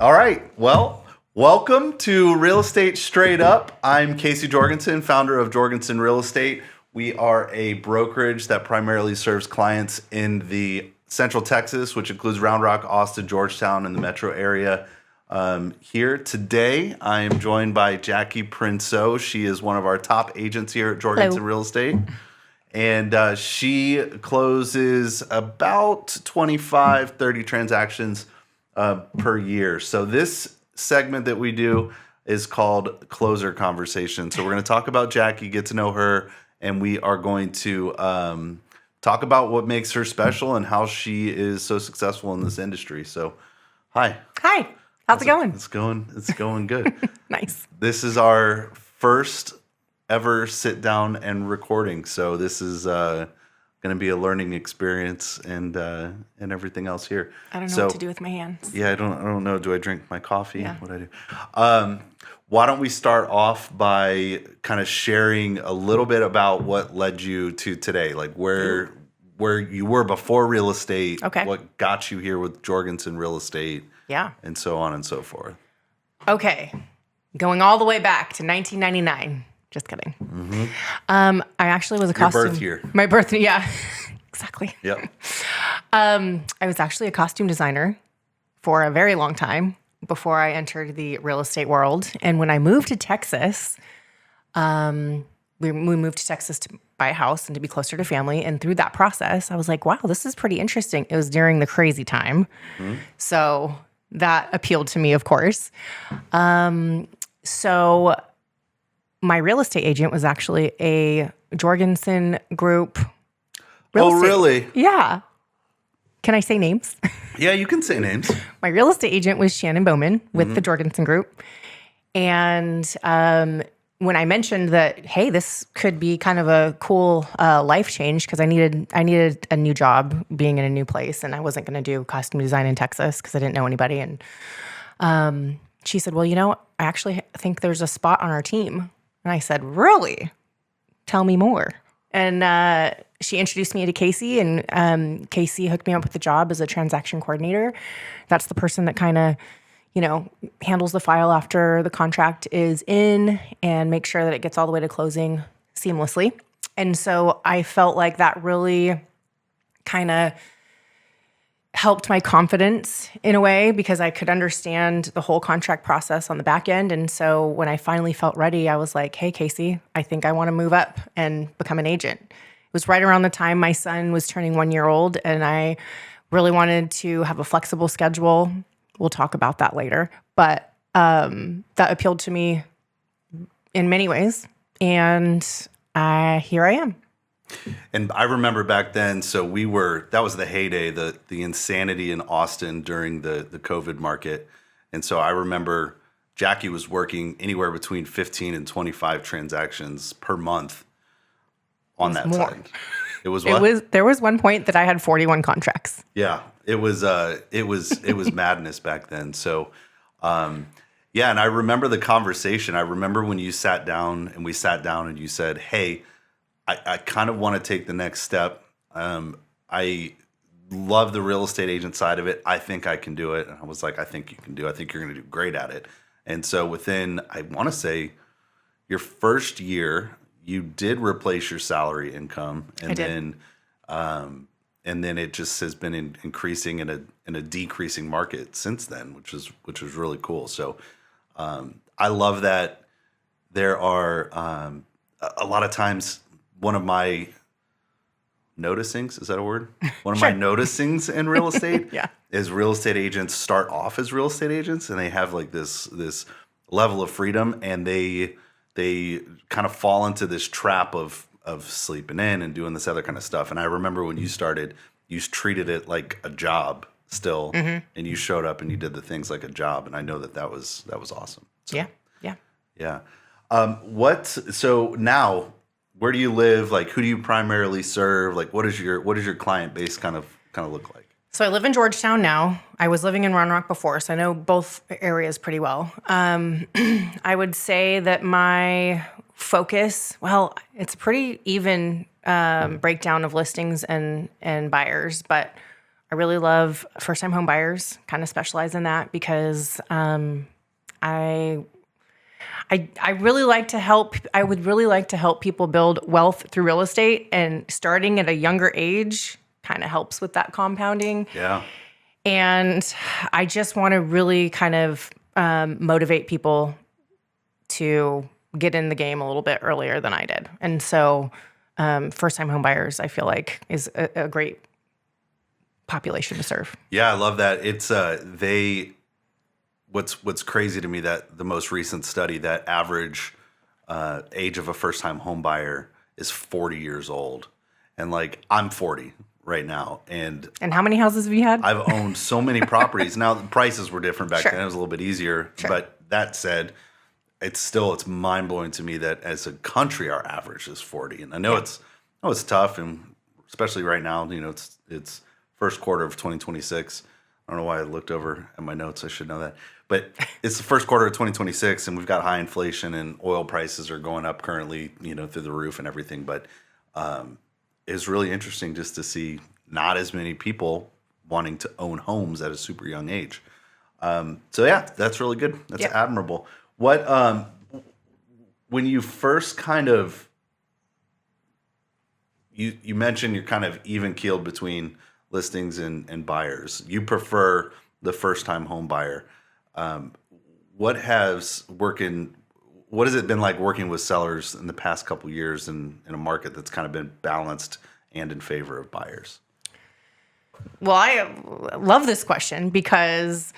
All right. Well, welcome to Real Estate Straight Up. I'm Casey Jorgensen, founder of Jorgenson Real Estate. We are a brokerage that primarily serves clients in the Central Texas, which includes Round Rock, Austin, Georgetown, and the metro area. Here today, I am joined by Jackee Princeau. She is one of our top agents here at Jorgenson Real Estate. And she closes about 25, 30 transactions per year. So this segment that we do is called Closer Conversation. So we're going to talk about Jackee, get to know her, and we are going to talk about what makes her special and how she is so successful in this industry. So, hi. Hi. How's it going? It's going good. Nice. This is our first ever sit down and recording. So this is going to be a learning experience and everything else here. I don't know what to do with my hands. Yeah, I don't know. Do I drink my coffee? Yeah. What do I do? Why don't we start off by kind of sharing a little bit about what led you to today, like where you were before real estate, Okay. What got you here with Jorgenson Real Estate, Yeah. and so on and so forth. Okay. Going all the way back to 1999. Just kidding. Mm-hmm. I actually was a costume. Your birth year. My birth, yeah. Exactly. Yep. I was actually a costume designer for a very long time before I entered the real estate world. And when I moved to Texas, we moved to Texas to buy a house and to be closer to family. And through that process, I was like, wow, this is pretty interesting. It was during the crazy time. Mm-hmm. So that appealed to me, of course. So my real estate agent was actually a Jorgenson Group. Really? Yeah. Can I say names? Yeah, you can say names. My real estate agent was Shannon Bowman with the Jorgenson Group. And when I mentioned that, hey, this could be kind of a cool life change because I needed a new job being in a new place, and I wasn't going to do costume design in Texas because I didn't know anybody. And she said, well, I actually think there's a spot on our team. And I said, really? Tell me more. And she introduced me to Casey, and Casey hooked me up with the job as a transaction coordinator. That's the person that kind of, handles the file after the contract is in and make sure that it gets all the way to closing seamlessly. And so I felt like that really kind of helped my confidence in a way because I could understand the whole contract process on the back end. And so when I finally felt ready, I was like, hey, Casey, I think I want to move up and become an agent. It was right around the time my son was turning 1 year old, and I really wanted to have a flexible schedule. We'll talk about that later. But that appealed to me in many ways. And here I am. And I remember back then, so that was the heyday, the insanity in Austin during the COVID market. And so I remember Jackee was working anywhere between 15 and 25 transactions per month on that side. It was what? There was one point that I had 41 contracts. Yeah, it was madness back then. So, yeah, and I remember the conversation. I remember when you sat down and you said, hey, I kind of want to take the next step. I love the real estate agent side of it. I think I can do it. And I was like, I think you can do it. I think you're going to do great at it. And so within, I want to say, your first year, you did replace your salary income. And then it just has been increasing in a decreasing market since then, which was really cool. So I love that there are a lot of times. One of my noticings, is that a word? One of my noticings in real estate is real estate agents start off as real estate agents, and they have like this level of freedom, and they kind of fall into this trap of sleeping in and doing this other kind of stuff. And I remember when you started, you treated it like a job still, and you showed up and you did the things like a job. And I know that was awesome. So, yeah. So now, where do you live? Like, who do you primarily serve? Like, what does your client base kind of look like? So I live in Georgetown now. I was living in Round Rock before, so I know both areas pretty well. I would say that my focus, it's a pretty even breakdown of listings and buyers, but I really love first-time home buyers, kind of specialize in that because I really like to help. I would really like to help people build wealth through real estate, and starting at a younger age kind of helps with that compounding. Yeah. And I just want to really kind of motivate people to get in the game a little bit earlier than I did. And so first-time home buyers, I feel like, is a great population to serve. Yeah, I love that. It's what's crazy to me, that the most recent study, that average age of a first-time home buyer is 40 years old. And like, I'm 40 right now. And how many houses have you had? I've owned so many properties. Now, the prices were different back Sure. then. It was a little bit easier. Sure. But that said, it's mind-blowing to me that as a country, our average is 40. And I know it's tough, and especially right now, it's first quarter of 2026. I don't know why I looked over at my notes. I should know that. But it's the first quarter of 2026, and we've got high inflation, and oil prices are going up currently, through the roof and everything. But it's really interesting just to see not as many people wanting to own homes at a super young age. So yeah, that's really good. That's admirable. What when you first kind of you mentioned you're kind of even keeled between listings and buyers. You prefer the first time home buyer. What has it been like working with sellers in the past couple years in a market that's kind of been balanced and in favor of buyers? Well, I love this question because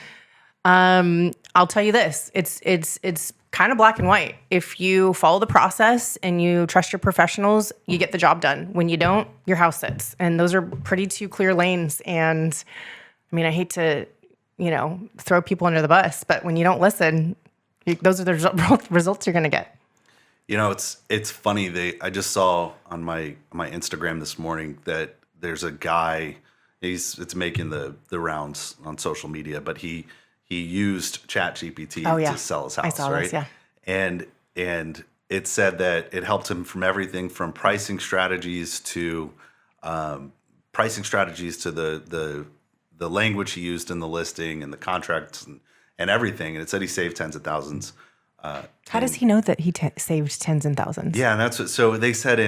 I'll tell you this. It's kind of black and white. If you follow the process and you trust your professionals, you get the job done. When you don't, your house sits. And those are pretty two clear lanes. And I mean, I hate to, throw people under the bus, but when you don't listen, those are the results you're going to get. It's funny. I just saw on my Instagram this morning that there's a guy, it's making the rounds on social media, but he used ChatGPT to sell his house. I saw right? This, yeah. And it said that it helped him from everything from pricing strategies to the language he used in the listing and the contracts and everything. And it said he saved tens of thousands. How does he know that he saved tens and thousands? Yeah, and that's what. So they said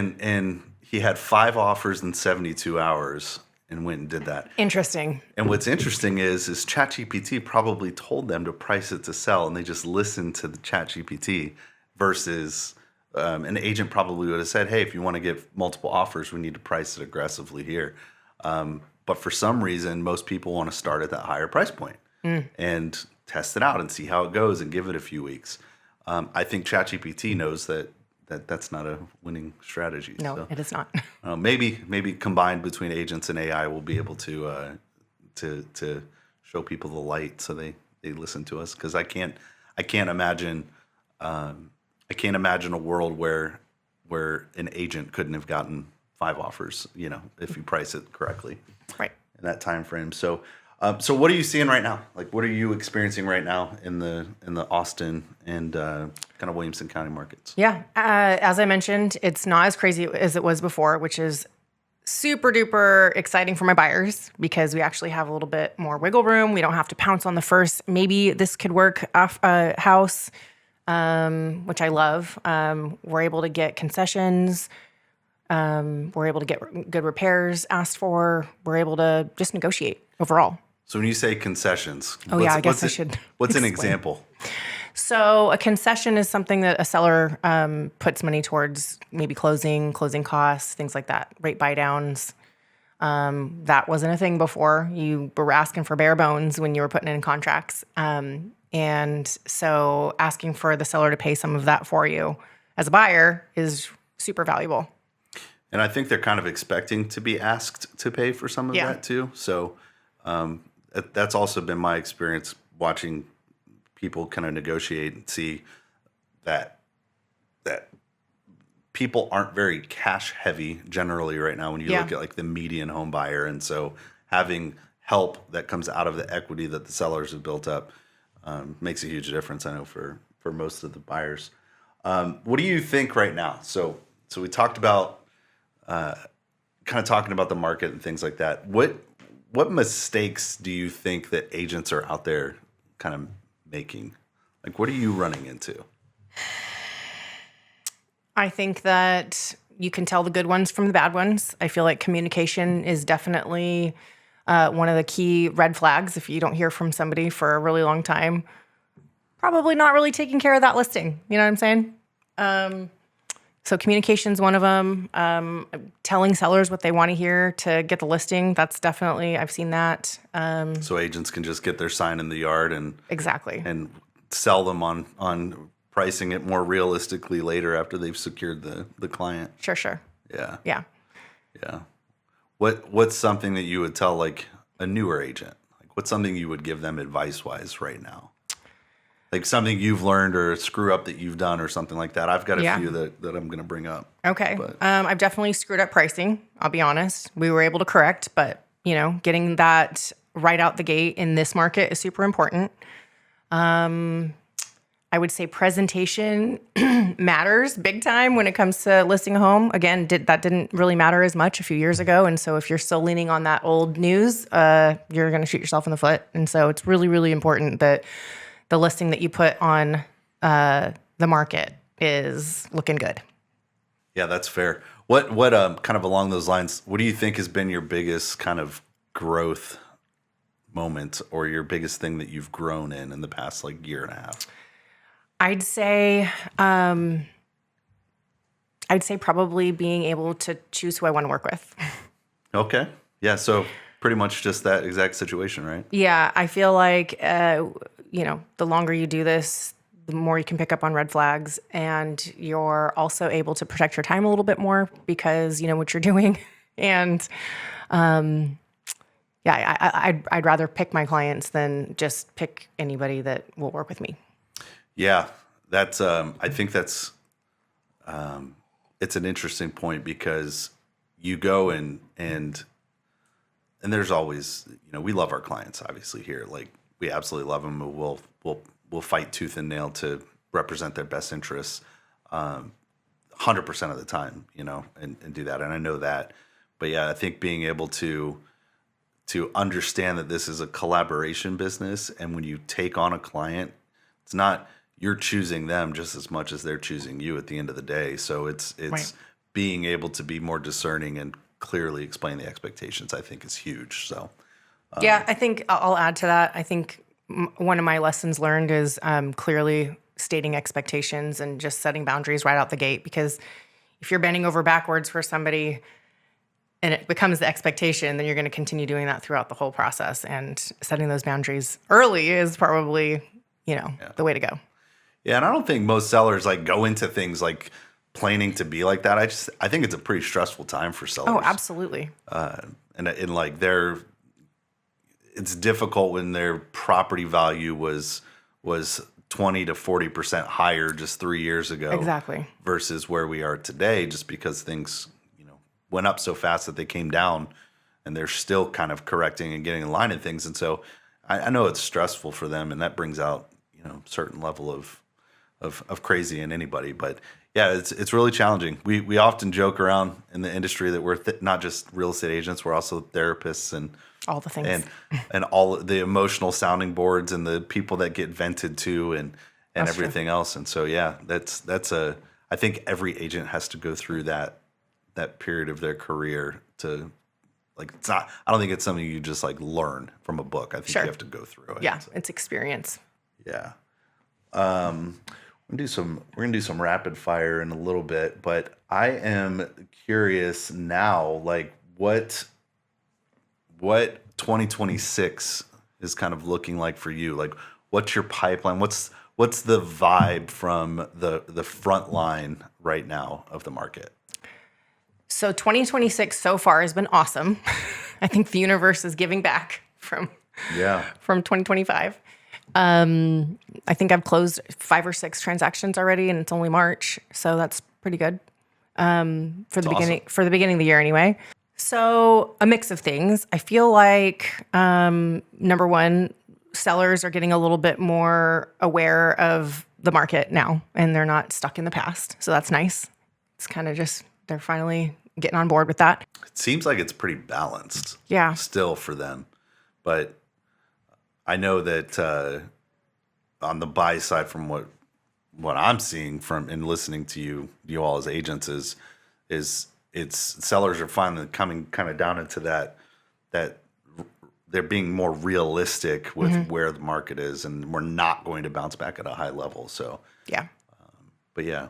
he had 5 offers in 72 hours. And went and did that. Interesting. And what's interesting is ChatGPT probably told them to price it to sell, and they just listened to the ChatGPT versus an agent probably would have said, hey, if you want to get multiple offers, we need to price it aggressively here. But for some reason, most people want to start at that higher price point and test it out and see how it goes and give it a few weeks. I think ChatGPT knows that's not a winning strategy. No, so, it is not. Maybe combined between agents and AI, we'll be able to show people the light so they listen to us. Because I can't imagine a world where an agent couldn't have gotten 5 offers, if you price it correctly, right, in that time frame. So what are you seeing right now? Like, what are you experiencing right now in the Austin and kind of Williamson County markets? Yeah, as I mentioned, it's not as crazy as it was before, which is super duper exciting for my buyers because we actually have a little bit more wiggle room. We don't have to pounce on the first. Maybe this could work off a house, which I love. We're able to get concessions. We're able to get good repairs asked for. We're able to just negotiate overall. So when you say concessions, I guess I should. What's explain. An example? So a concession is something that a seller puts money towards, maybe closing costs, things like that, rate buy downs. That wasn't a thing before. You were asking for bare bones when you were putting in contracts. And so asking for the seller to pay some of that for you as a buyer is super valuable. And I think they're kind of expecting to be asked to pay for some of that too. So that's also been my experience watching people kind of negotiate and see that people aren't very cash heavy generally right now when you look at like the median home buyer. And so having help that comes out of the equity that the sellers have built up makes a huge difference, I know, for most of the buyers. What do you think right now? So we talked about kind of talking about the market and things like that. What what mistakes do you think that agents are out there kind of making? Like, what are you running into? I think that you can tell the good ones from the bad ones. I feel like communication is definitely one of the key red flags. If you don't hear from somebody for a really long time, probably not really taking care of that listing. You know what I'm saying? So communication is one of them. Telling sellers what they want to hear to get the listing. That's definitely, I've seen that. So agents can just get their sign in the yard and Exactly. and sell them on pricing it more realistically later after they've secured the client. Sure. Yeah. Yeah. Yeah. What's something that you would tell like a newer agent? Like what's something you would give them advice wise right now? Like something you've learned or a screw up that you've done or something like that. I've got a few that I'm going to bring up. Okay. But I've definitely screwed up pricing. I'll be honest. We were able to correct, but getting that right out the gate in this market is super important. I would say presentation matters big time when it comes to listing a home. Again, that didn't really matter as much a few years ago. And so if you're still leaning on that old news, you're going to shoot yourself in the foot. And so it's really, really important that the listing that you put on the market is looking good. yeah, that's fair. What kind of along those lines, what do you think has been your biggest kind of growth moment or your biggest thing that you've grown in the past like year and a half? I'd say probably being able to choose who I want to work with. Okay. Yeah. So pretty much just that exact situation, right? Yeah, I feel like the longer you do this, the more you can pick up on red flags, and you're also able to protect your time a little bit more because you know what you're doing. And I'd rather pick my clients than just pick anybody that will work with me. Yeah, that's. I think that's. It's an interesting point because you go and there's always we love our clients obviously here, like we absolutely love them. We'll fight tooth and nail to represent their best interests, 100% of the time, and do that. And I know that, but yeah, I think being able to understand that this is a collaboration business, and when you take on a client, it's not. You're choosing them just as much as they're choosing you at the end of the day. So it's Right. being able to be more discerning and clearly explain the expectations, I think is huge. So Yeah, I think I'll add to that. I think one of my lessons learned is clearly stating expectations and just setting boundaries right out the gate. Because if you're bending over backwards for somebody and it becomes the expectation, then you're going to continue doing that throughout the whole process. And setting those boundaries early is probably, the way to go. yeah, and I don't think most sellers like go into things like planning to be like that. I think it's a pretty stressful time for sellers. Oh, absolutely. And like it's difficult when their property value was 20 to 40% higher just 3 years ago. Exactly. Versus where we are today, just because things, went up so fast that they came down, and they're still kind of correcting and getting in line and things. And so I know it's stressful for them, and that brings out, certain level of crazy in anybody. But yeah, it's really challenging. We often joke around in the industry that we're not just real estate agents, we're also therapists and all the things. And all the emotional sounding boards and the people that get vented to and That's everything else. And so yeah, I think every agent has to go through that period of their career to like I don't think it's something you just like learn from a book. I think Sure. you have to go through it. Yeah, it's experience. Yeah. We're gonna do some rapid fire in a little bit, but I am curious now, like what 2026 is kind of looking like for you. Like, what's your pipeline? What's the vibe from the front line right now of the market? So 2026 so far has been awesome. I think the universe is giving back from 2025. I think I've closed 5 or 6 transactions already, and it's only March, so that's pretty good for the beginning of the year anyway. So a mix of things. I feel like number one, sellers are getting a little bit more aware of the market now, and they're not stuck in the past. So that's nice. It's kind of just they're finally getting on board with that. It seems like it's pretty balanced. Yeah. Still for them, but I know that on the buy side, from what I'm seeing from and listening to you all as agents is it's sellers are finally coming kind of down into that they're being more realistic with where the market is, and we're not going to bounce back at a high level. So Yeah. but yeah.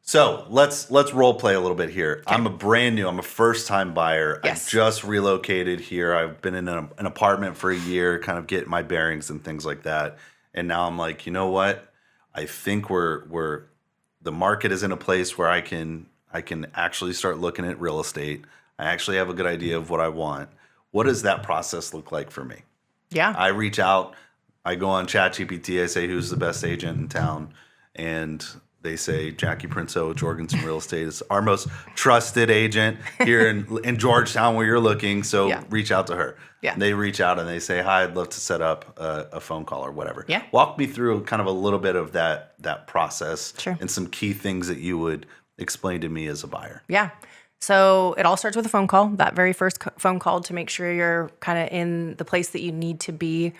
So let's role play a little bit here. Okay. I'm a first time buyer. Yes. I just relocated here. I've been in an apartment for a year, kind of getting my bearings and things like that. And now I'm like, you know what? I think we're the market is in a place where I can actually start looking at real estate. I actually have a good idea of what I want. What does that process look like for me? Yeah. I reach out, I go on ChatGPT, I say who's the best agent in town, and they say Jackee Princeau, Jorgenson Real Estate is our most trusted agent here in Georgetown where you're looking. So reach out to her. Yeah. They reach out and they say, hi, I'd love to set up a phone call or whatever. Yeah. Walk me through kind of a little bit of that process. Sure. And some key things that you would explain to me as a buyer. Yeah. So it all starts with a phone call, that very first phone call, to make sure you're kind of in the place that you need to be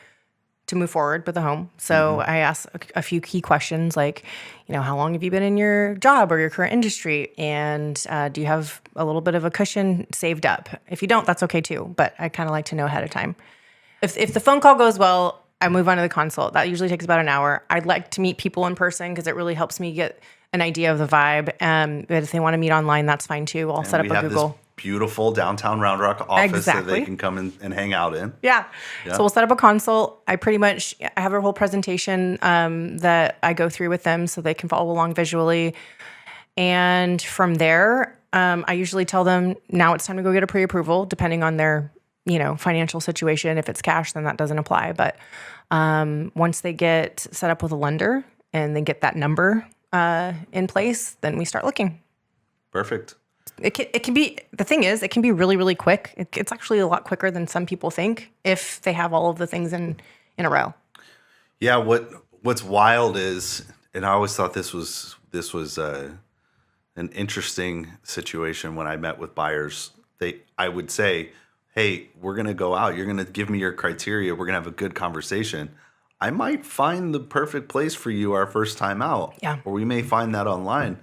to move forward with the home. So I ask a few key questions like, how long have you been in your job or your current industry? And do you have a little bit of a cushion saved up? If you don't, that's okay too. But I kind of like to know ahead of time. If the phone call goes well, I move on to the consult. That usually takes about an hour. I'd like to meet people in person because it really helps me get an idea of the vibe. But if they want to meet online, that's fine too. I'll set up a Google. This beautiful downtown Round Rock office that they can come in and hang out in. Yeah. So we'll set up a consult. I have a whole presentation that I go through with them so they can follow along visually. And from there, I usually tell them now it's time to go get a pre-approval, depending on their financial situation. If it's cash, then that doesn't apply. But once they get set up with a lender and they get that number in place, then we start looking. Perfect. It can be, the thing is, it can be really, really quick. It's actually a lot quicker than some people think if they have all of the things in a row. Yeah. What's wild is, and I always thought this was an interesting situation when I met with buyers. I would say, hey, we're going to go out. You're going to give me your criteria. We're going to have a good conversation. I might find the perfect place for you our first time out. Yeah. Or we may find that online.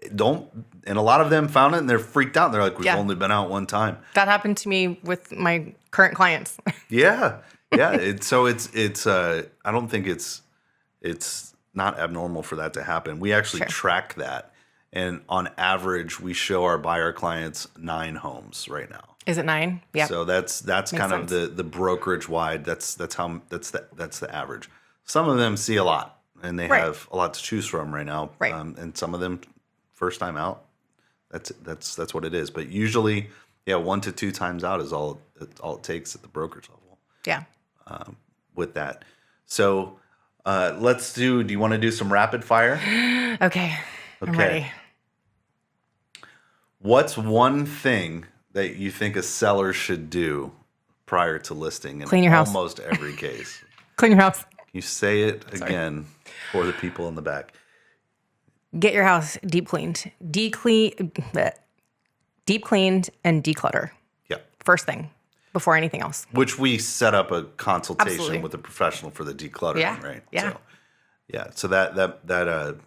And a lot of them found it and they're freaked out. They're like, we've only been out one time. That happened to me with my current clients. Yeah. Yeah. I don't think it's not abnormal for that to happen. We actually track that. And on average, we show our buyer clients 9 homes right now. Is it 9? Yeah. So that's kind of the brokerage wide. That's the average. Some of them see a lot and they have a lot to choose from right now. Right. And some of them first time out. That's what it is. But usually, 1 to 2 times out is all it takes at the brokerage level. Yeah. With that. So do you want to do some rapid fire? Okay. I'm ready. What's one thing that you think a seller should do prior to listing in Clean your house. Almost every case? Clean your house. Can you say it again for the people in the back? Get your house deep cleaned. Deep cleaned and declutter. Yeah. First thing before anything else. Which we set up a consultation Absolutely. with a professional for the decluttering, right? Yeah. So that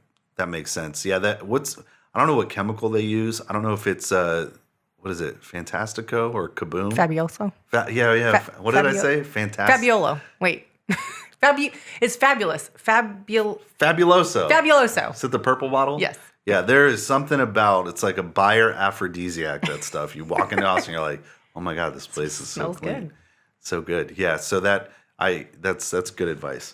makes sense. Yeah, I don't know what chemical they use. I don't know if it's what is it? Fantastico or Kaboom? Fabuloso. What did I say? Fantastic. Fabuloso. Wait. It's fabulous. Fabuloso. Fabuloso. Is it the purple bottle? Yes. Yeah, there is something about it's like a buyer aphrodisiac, that stuff. You walk in the house and you're like, oh my God, this place is so clean. Good. So good. Yeah. So that's good advice.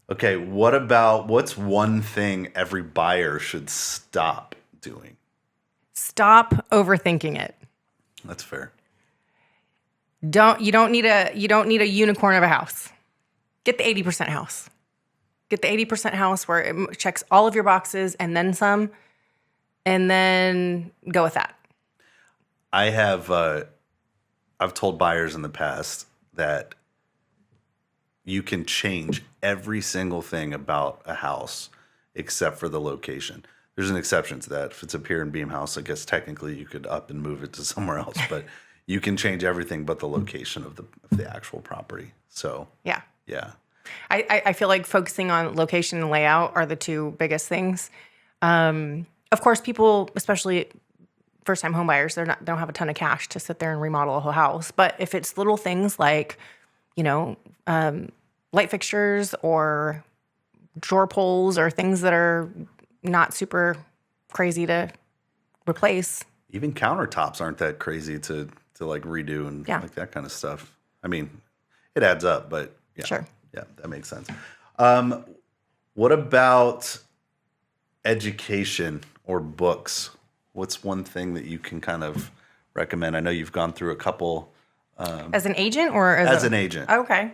Okay, what's one thing every buyer should stop doing? Stop overthinking it. That's fair. You don't need a unicorn of a house. Get the 80% house. Get the 80% house where it checks all of your boxes and then some, and then go with that. I've told buyers in the past that you can change every single thing about a house except for the location. There's an exception to that. If it's up here in Beam House, I guess technically you could up and move it to somewhere else, but you can change everything but the location of the actual property. So Yeah. yeah. I feel like focusing on location and layout are the two biggest things. Of course, people, especially first-time home buyers, they don't have a ton of cash to sit there and remodel a whole house. But if it's little things like, light fixtures or drawer pulls or things that are not super crazy to replace. Even countertops aren't that crazy to like redo and like that kind of stuff. I mean, it adds up, but yeah. Sure. Yeah, that makes sense. What about education or books? What's one thing that you can kind of recommend? I know you've gone through a couple. As an agent or as an agent? Okay.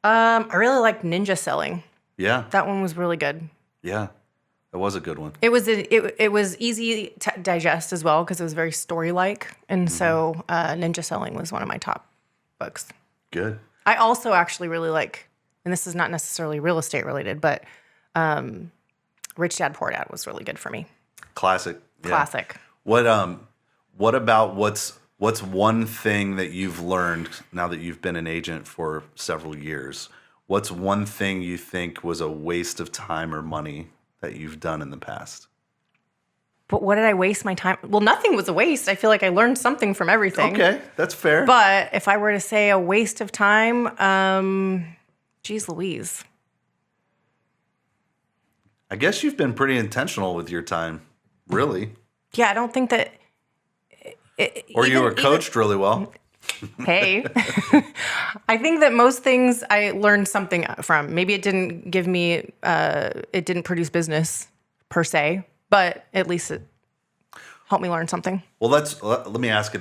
I really liked Ninja Selling. Yeah. That one was really good. Yeah. That was a good one. It was easy to digest as well because it was very story-like. And so Ninja Selling was one of my top books. Good. I also actually really like, and this is not necessarily real estate related, but Rich Dad Poor Dad was really good for me. Classic. Yeah. Classic. What about what's one thing that you've learned now that you've been an agent for several years? What's one thing you think was a waste of time or money that you've done in the past? But what did I waste my time? Well, nothing was a waste. I feel like I learned something from everything. Okay, that's fair. But if I were to say a waste of time, geez Louise. I guess you've been pretty intentional with your time, really. Yeah, I don't think that... Or you were coached really well. Hey. I think that most things I learned something from. Maybe it didn't give me... it didn't produce business, per se. But at least it helped me learn something. Well, let me ask a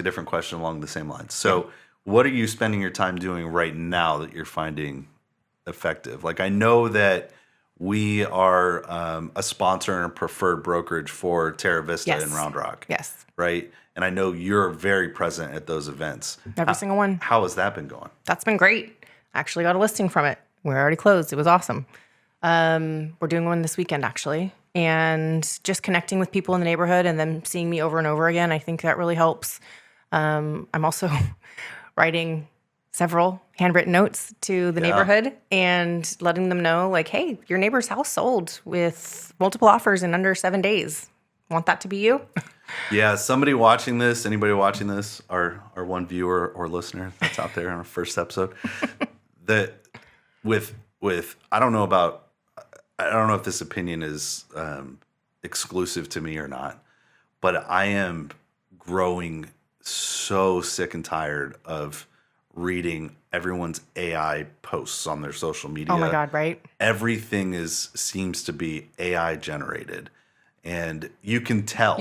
different question along the same lines. So, what are you spending your time doing right now that you're finding effective? Like, I know that we are a sponsor and a preferred brokerage for Terra Vista and Round Rock. Yes. Right? And I know you're very present at those events. Every single one. How has that been going? That's been great. I actually got a listing from it. We're already closed. It was awesome. We're doing one this weekend, actually. And just connecting with people in the neighborhood and them seeing me over and over again, I think that really helps. I'm also writing several handwritten notes to the neighborhood and letting them know, like, hey, your neighbor's house sold with multiple offers in under 7 days. Want that to be you? Yeah, anybody watching this, our one viewer or listener that's out there on our first episode, that with I don't know if this opinion is exclusive to me or not, but I am growing so sick and tired of reading everyone's AI posts on their social media. Oh my God, right? Everything seems to be AI generated, and you can tell.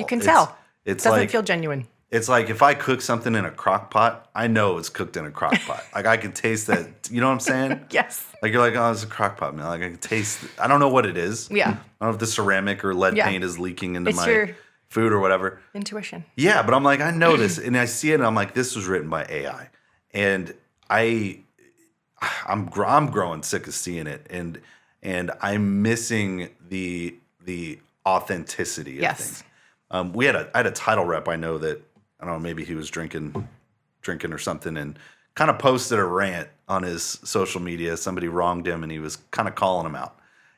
It doesn't feel genuine. It's like if I cook something in a crock pot, I know it's cooked in a crock pot. Like I can taste that. You know what I'm saying? Yes. Like you're like, oh, it's a crock pot, man. Like I can taste. I don't know what it is. Yeah. I don't know if the ceramic or lead paint is leaking into my food or whatever. Intuition. Yeah, but I'm like, I know this, and I see it, and I'm like, this was written by AI, and I'm growing sick of seeing it, and I'm missing the authenticity of things. I had a title rep I know that, I don't know, maybe he was drinking or something, and kind of posted a rant on his social media. Somebody wronged him, and he was kind of calling him out.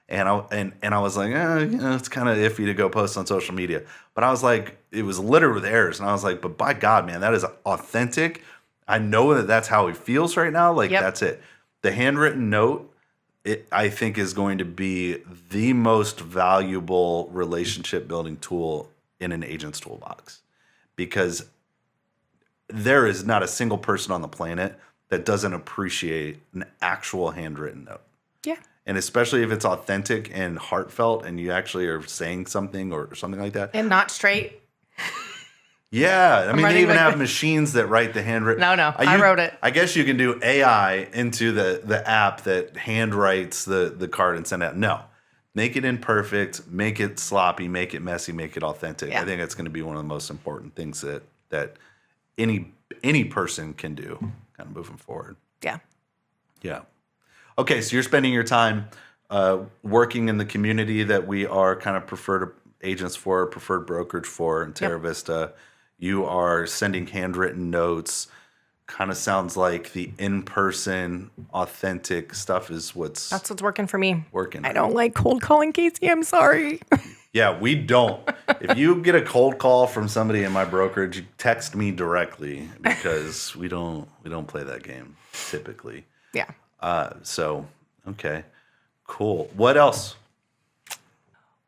And I was like, it's kind of iffy to go post on social media. But I was like, it was littered with errors, and I was like, but by God, man, that is authentic. I know that that's how he feels right now. Like that's it. The handwritten note, I think, is going to be the most valuable relationship building tool in an agent's toolbox, because there is not a single person on the planet that doesn't appreciate an actual handwritten note. Yeah. And especially if it's authentic and heartfelt and you actually are saying something or something like that. And not straight. Yeah. I mean, they even have machines that write the handwritten. No, I wrote it. I guess you can do AI into the app that handwrites the card and send it out. No. Make it imperfect, make it sloppy, make it messy, make it authentic. Yeah. I think that's going to be one of the most important things that any person can do kind of moving forward. Yeah. Yeah. Okay, so you're spending your time working in the community that we are kind of preferred agents for, preferred brokerage for in Terra Vista. You are sending handwritten notes. Kind of sounds like the in-person, authentic stuff is That's what's working for me. working. I don't like cold calling, Casey. I'm sorry. Yeah, we don't. If you get a cold call from somebody in my brokerage, text me directly because we don't play that game typically. Yeah. So okay, cool. What else?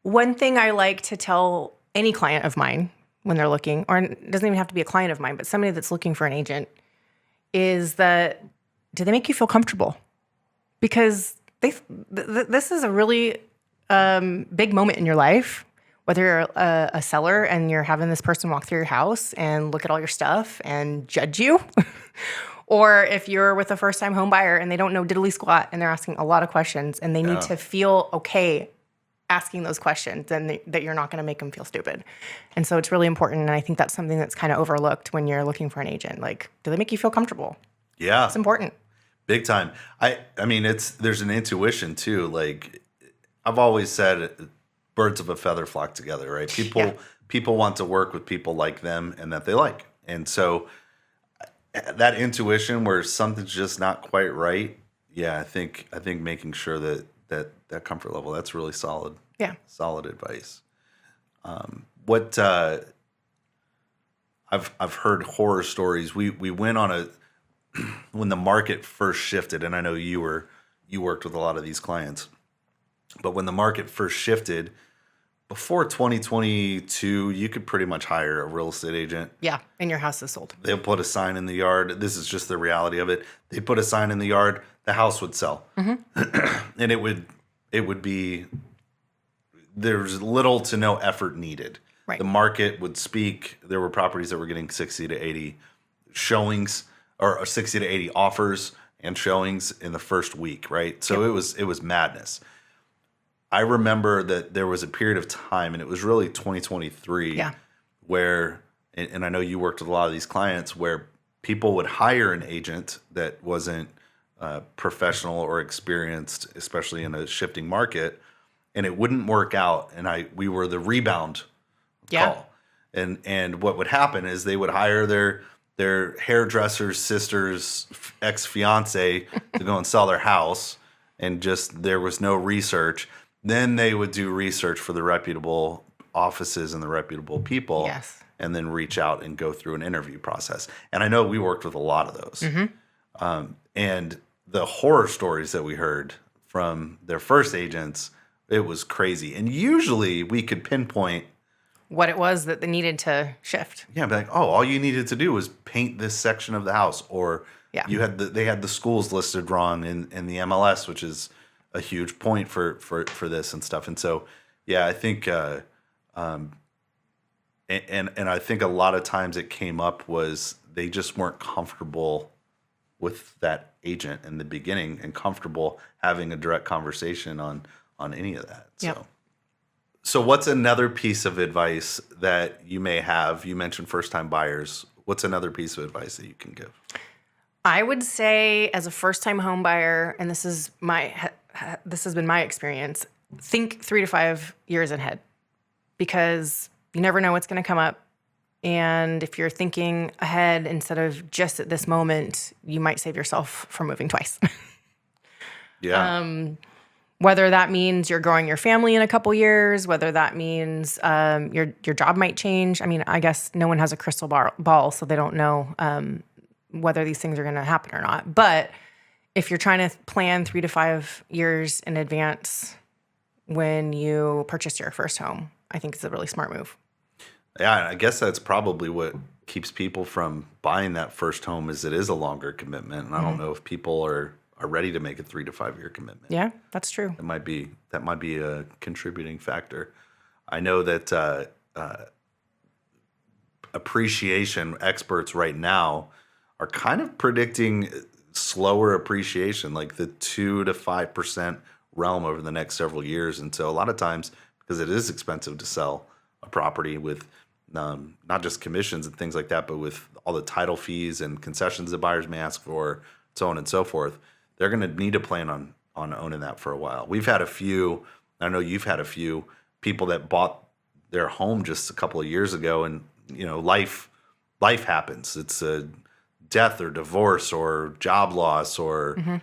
One thing I like to tell any client of mine when they're looking, or it doesn't even have to be a client of mine, but somebody that's looking for an agent, is that do they make you feel comfortable? Because this is a really big moment in your life, whether you're a seller and you're having this person walk through your house and look at all your stuff and judge you, or if you're with a first-time home buyer and they don't know diddly squat and they're asking a lot of questions and they need to feel okay asking those questions and that you're not going to make them feel stupid. And so it's really important. And I think that's something that's kind of overlooked when you're looking for an agent. Like, do they make you feel comfortable? Yeah. It's important. Big time. I mean, there's an intuition too. Like I've always said, birds of a feather flock together, right? People want to work with people like them and that they like. And so that intuition where something's just not quite right. Yeah. I think making sure that comfort level, that's really solid. Yeah. Solid advice. I've heard horror stories. We went on when the market first shifted, and I know you worked with a lot of these clients, but when the market first shifted before 2022, you could pretty much hire a real estate agent. Yeah. And your house is sold. They'll put a sign in the yard. This is just the reality of it. They put a sign in the yard, the house would sell. Mm-hmm. And it would be, there's little to no effort needed. Right. The market would speak. There were properties that were getting 60 to 80 showings or 60 to 80 offers and showings in the first week, right? So it was madness. I remember that there was a period of time, and it was really 2023, where, and I know you worked with a lot of these clients, where people would hire an agent that wasn't professional or experienced, especially in a shifting market, and it wouldn't work out. And we were the rebound call. And what would happen is they would hire their hairdresser's sister's ex-fiance to go and sell their house, and just there was no research. Then they would do research for the reputable offices and the reputable people, and then reach out and go through an interview process. And I know we worked with a lot of those. Mm-hmm. And the horror stories that we heard from their first agents, it was crazy. And usually we could pinpoint what it was that they needed to shift. Yeah, be like, oh, all you needed to do was paint this section of the house, or they had the schools listed wrong in the MLS, which is a huge point for this and stuff. And so, I think, and I think a lot of times it came up was they just weren't comfortable with that agent in the beginning and comfortable having a direct conversation on any of that. So what's another piece of advice that you may have? You mentioned first-time buyers. What's another piece of advice that you can give? I would say, as a first-time home buyer, and this has been my experience, think 3 to 5 years ahead, because you never know what's going to come up. And if you're thinking ahead instead of just at this moment, you might save yourself from moving twice. Whether that means you're growing your family in a couple years, whether that means your job might change. I mean, I guess no one has a crystal ball, so they don't know whether these things are going to happen or not. But if you're trying to plan 3 to 5 years in advance when you purchase your first home, I think it's a really smart move. Yeah, I guess that's probably what keeps people from buying that first home, is it is a longer commitment. And I don't know if people are ready to make a 3 to 5 year commitment. Yeah, that's true. That might be a contributing factor. I know that appreciation experts right now are kind of predicting slower appreciation, like the 2 to 5% realm over the next several years. And so a lot of times, because it is expensive to sell a property with not just commissions and things like that, but with all the title fees and concessions that buyers may ask for, so on and so forth, they're going to need to plan on owning that for a while. We've had a few, I know you've had a few people that bought their home just a couple of years ago, and life happens. It's a death or divorce or job loss or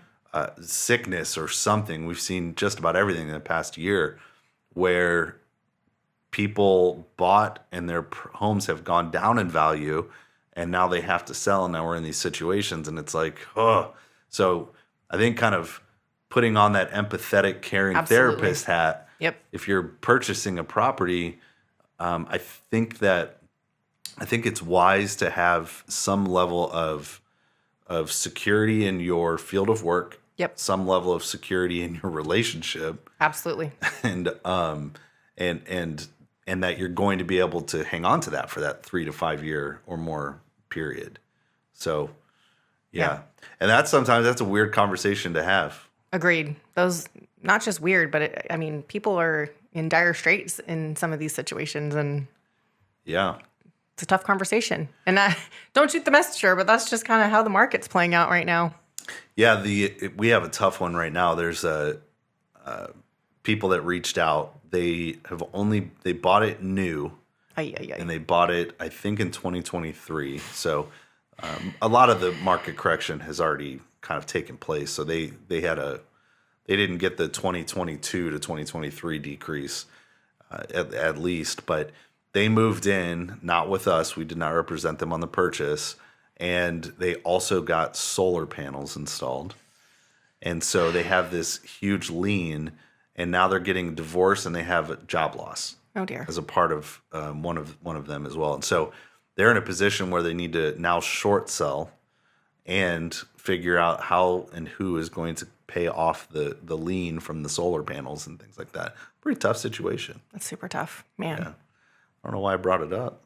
sickness or something. We've seen just about everything in the past year where people bought and their homes have gone down in value, and now they have to sell, and now we're in these situations, and it's like, oh. So I think kind of putting on that empathetic, caring Absolutely. therapist hat. Yep. If you're purchasing a property, I think it's wise to have some level of security in your field of work. Yep. Some level of security in your relationship. Absolutely. And that you're going to be able to hang on to that for that 3 to 5 year or more period. So, yeah. And that's a weird conversation to have. Agreed. Those, not just weird, but people are in dire straits in some of these situations, and yeah, it's a tough conversation. And don't shoot the messenger, but that's just kind of how the market's playing out right now. Yeah, we have a tough one right now. There's people that reached out. They bought it new, and they bought it, I think, in 2023. So a lot of the market correction has already kind of taken place. So they didn't get the 2022 to 2023 decrease at least, but they moved in, not with us. We did not represent them on the purchase. And they also got solar panels installed. And so they have this huge lien, and now they're getting divorced, and they have a job loss. Oh dear. As a part of one of them as well. And so they're in a position where they need to now short sell and figure out how and who is going to pay off the lien from the solar panels and things like that. Pretty tough situation. That's super tough, man. Yeah. I don't know why I brought it up,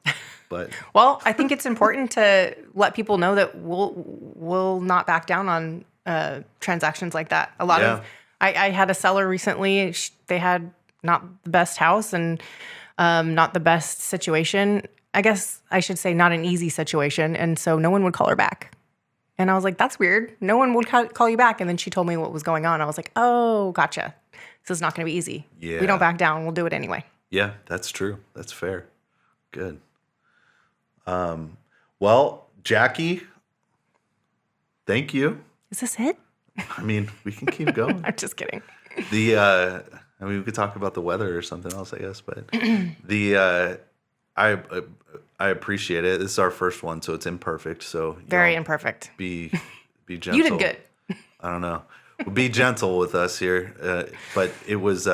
but well, I think it's important to let people know that we'll not back down on transactions like that. A lot of I had a seller recently. They had not the best house and not the best situation. I guess I should say not an easy situation, and so no one would call her back. And I was like, that's weird. No one would call you back. And then she told me what was going on. I was like, oh, gotcha. This is not going to be easy. Yeah. We don't back down. We'll do it anyway. Yeah, that's true. That's fair. Good. Well, Jackee, thank you. Is this it? I mean, we can keep going. I'm just kidding. We could talk about the weather or something else, I guess. But I appreciate it. This is our first one, so it's imperfect. So very imperfect. Be gentle. You did good. I don't know. Be gentle with us here. But it was.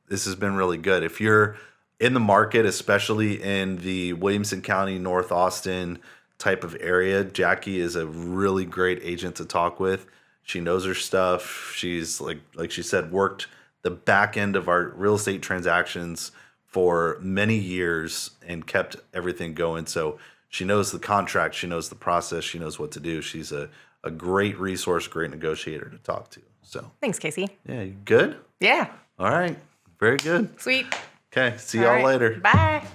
This has been really good. If you're in the market, especially in the Williamson County, North Austin type of area, Jackee is a really great agent to talk with. She knows her stuff. She's like she said, worked the back end of our real estate transactions for many years and kept everything going. So she knows the contract, she knows the process, she knows what to do. She's a great resource, great negotiator to talk to. So thanks, Casey. Yeah, you good? Yeah. All right. Very good. Sweet. Okay. See y'all later. Bye.